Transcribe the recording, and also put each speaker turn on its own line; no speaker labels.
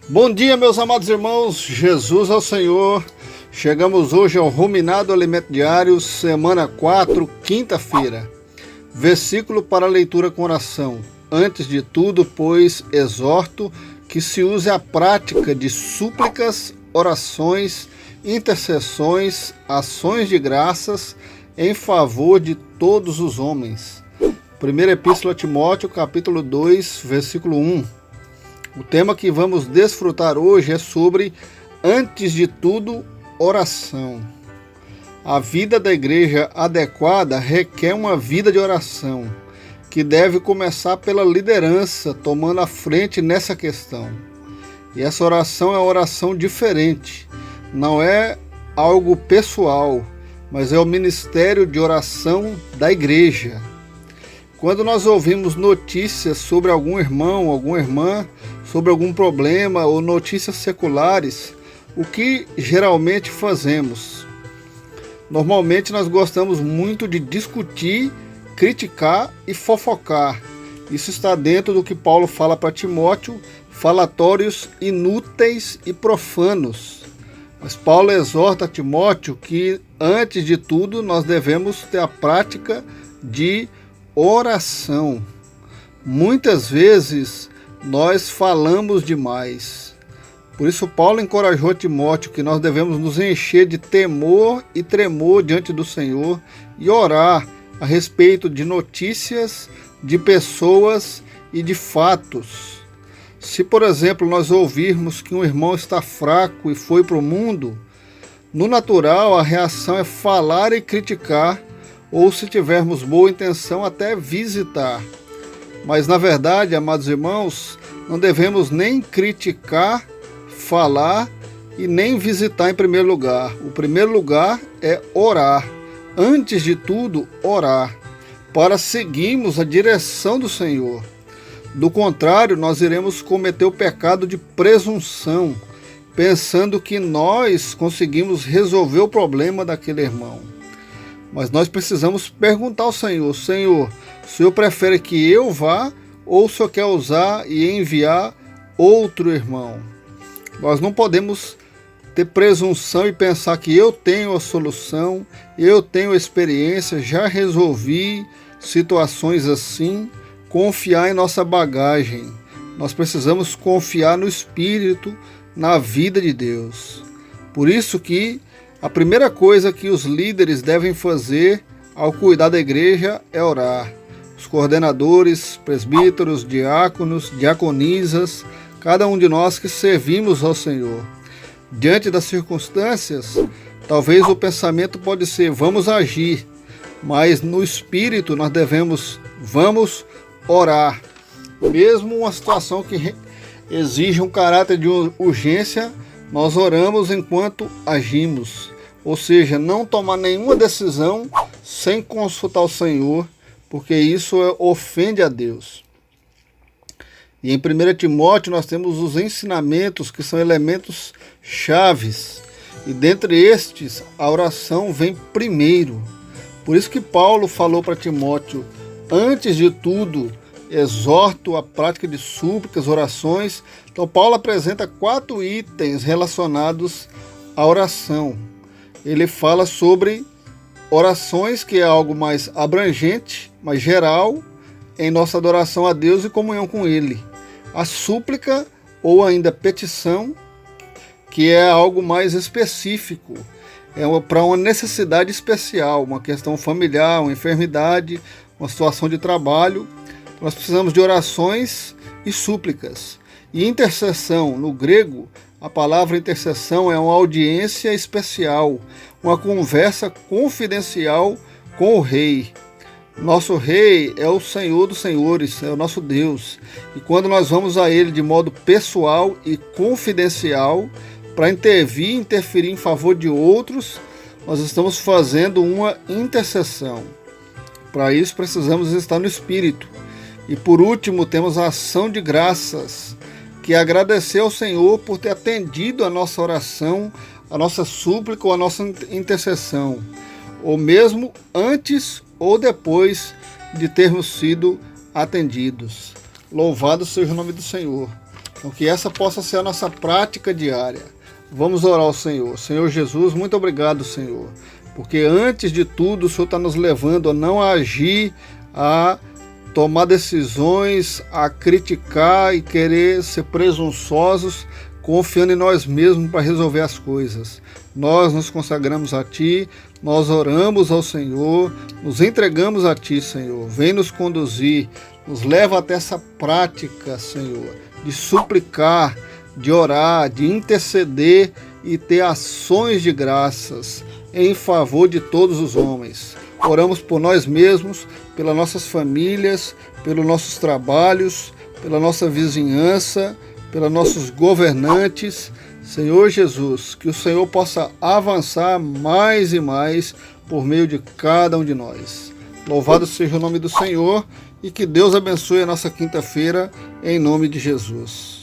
Bom dia, meus amados irmãos, Jesus é o Senhor. Chegamos hoje ao Ruminado Alimento Diário, semana 4, quinta-feira. Versículo para leitura com oração. Antes de tudo, pois, exorto que se use a prática de súplicas, orações, intercessões, ações de graças em favor de todos os homens. Primeira Epístola a Timóteo, capítulo 2, versículo 1. O tema que vamos desfrutar hoje é sobre, antes de tudo, oração. A vida da igreja adequada requer uma vida de oração, que deve começar pela liderança, tomando a frente nessa questão. E essa oração é uma oração diferente, não é algo pessoal, mas é o ministério de oração da igreja. Quando nós ouvimos notícias sobre algum irmão, alguma irmã, sobre algum problema ou notícias seculares, o que geralmente fazemos? Normalmente nós gostamos muito de discutir, criticar e fofocar. Isso está dentro do que Paulo fala para Timóteo, falatórios inúteis e profanos. Mas Paulo exorta a Timóteo que, antes de tudo, nós devemos ter a prática de oração. Muitas vezes nós falamos demais. Por isso Paulo encorajou Timóteo que nós devemos nos encher de temor e tremor diante do Senhor e orar a respeito de notícias, de pessoas e de fatos. Se, por exemplo, nós ouvirmos que um irmão está fraco e foi para o mundo, no natural a reação é falar e criticar, ou se tivermos boa intenção, até visitar. Mas na verdade, amados irmãos, não devemos nem criticar, falar e nem visitar em primeiro lugar. O primeiro lugar é orar. Antes de tudo, orar, para seguirmos a direção do Senhor. Do contrário, nós iremos cometer o pecado de presunção, pensando que nós conseguimos resolver o problema daquele irmão. Mas nós precisamos perguntar ao Senhor: Senhor, o Senhor prefere que eu vá ou o Senhor quer usar e enviar outro irmão? Nós não podemos ter presunção e pensar que eu tenho a solução, eu tenho experiência, já resolvi situações assim, confiar em nossa bagagem. Nós precisamos confiar no Espírito, na vida de Deus. Por isso que a primeira coisa que os líderes devem fazer ao cuidar da igreja é orar. Os coordenadores, presbíteros, diáconos, diaconisas, cada um de nós que servimos ao Senhor. Diante das circunstâncias, talvez o pensamento pode ser: vamos agir, mas no espírito nós vamos orar. Mesmo uma situação que exige um caráter de urgência, nós oramos enquanto agimos. Ou seja, não tomar nenhuma decisão sem consultar o Senhor, porque isso ofende a Deus. E em 1 Timóteo nós temos os ensinamentos que são elementos chaves. E dentre estes, a oração vem primeiro. Por isso que Paulo falou para Timóteo: antes de tudo, exorto a prática de súplicas, orações. Então Paulo apresenta 4 itens relacionados à oração. Ele fala sobre orações, que é algo mais abrangente, mais geral, em nossa adoração a Deus e comunhão com Ele. A súplica, ou ainda petição, que é algo mais específico, para uma necessidade especial, uma questão familiar, uma enfermidade, uma situação de trabalho. Nós precisamos de orações e súplicas. E intercessão, no grego, a palavra intercessão é uma audiência especial, uma conversa confidencial com o rei. Nosso rei é o Senhor dos senhores, é o nosso Deus. E quando nós vamos a Ele de modo pessoal e confidencial, para interferir em favor de outros, nós estamos fazendo uma intercessão. Para isso precisamos estar no Espírito. E por último, temos a ação de graças, que é agradecer ao Senhor por ter atendido a nossa oração, a nossa súplica ou a nossa intercessão, ou mesmo antes ou depois de termos sido atendidos. Louvado seja o nome do Senhor. Então que essa possa ser a nossa prática diária. Vamos orar ao Senhor. Senhor Jesus, muito obrigado, Senhor, porque antes de tudo o Senhor está nos levando a não agir, a tomar decisões, a criticar e querer ser presunçosos, confiando em nós mesmos para resolver as coisas. Nós nos consagramos a Ti, nós oramos ao Senhor, nos entregamos a Ti, Senhor. Vem nos conduzir, nos leva até essa prática, Senhor, de suplicar, de orar, de interceder e ter ações de graças em favor de todos os homens. Oramos por nós mesmos, pelas nossas famílias, pelos nossos trabalhos, pela nossa vizinhança, pelos nossos governantes. Senhor Jesus, que o Senhor possa avançar mais e mais por meio de cada um de nós. Louvado seja o nome do Senhor e que Deus abençoe a nossa quinta-feira, em nome de Jesus.